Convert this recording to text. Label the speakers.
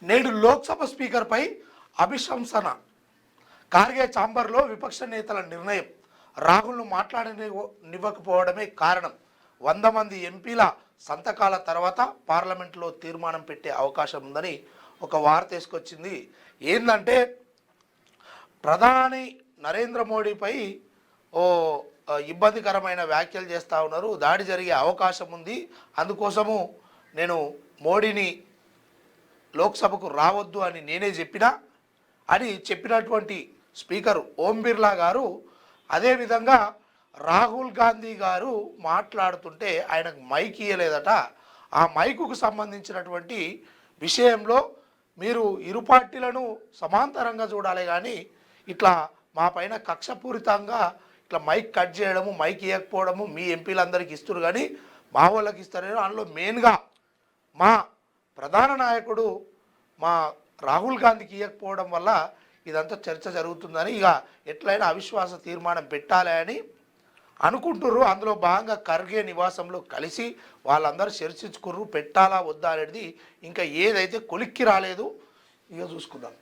Speaker 1: నేడు లోక్సభ స్పీకర్పై అభిశంసన. కార్గే ఛాంబర్లో విపక్ష నేతల నిర్ణయం. రాహుల్ను మాట్లాడనివ్వకపోవడమే కారణం. 100 మంది ఎంపీల సంతకాల తర్వాత పార్లమెంట్లో తీర్మానం పెట్టే అవకాశం ఉందని ఒక వార్త తీసుకొచ్చింది. ఏంటంటే ప్రధాని నరేంద్ర మోడీపై ఓ ఇబ్బందికరమైన వ్యాఖ్యలు చేస్తూ ఉన్నారు. దాడి జరిగే అవకాశం ఉంది. అందుకోసము నేను మోడీని లోక్సభకు రావద్దు అని నేనే చెప్పినా అని చెప్పినటువంటి స్పీకర్ ఓం బిర్లా గారు, అదేవిధంగా రాహుల్ గాంధీ గారు మాట్లాడుతుంటే ఆయనకు మైక్ ఇయ్యలేదట. ఆ మైకుకు సంబంధించినటువంటి విషయంలో మీరు ఇరు పార్టీలను సమాంతరంగా చూడాలి, కానీ ఇట్లా మా పైన కక్షపూరితంగా ఇట్లా మైక్ కట్ చేయడము, మైక్ ఇవ్వకపోవడము మీ ఎంపీలందరికీ ఇస్తారు కానీ మా వాళ్ళకి ఇస్తారని, అందులో మెయిన్గా మా ప్రధాన నాయకుడు మా రాహుల్ గాంధీకి ఇవ్వకపోవడం వల్ల ఇదంతా చర్చ జరుగుతుందని, ఇక ఎట్లయినా అవిశ్వాస తీర్మానం పెట్టాలి అని అనుకుంటుర్రు. అందులో భాగంగా ఖర్గే నివాసంలో కలిసి వాళ్ళందరూ చర్చించుకుర్రు, పెట్టాలా వద్దా అనేది ఇంకా ఏదైతే కొలిక్కి రాలేదు. ఇక చూసుకుందాం.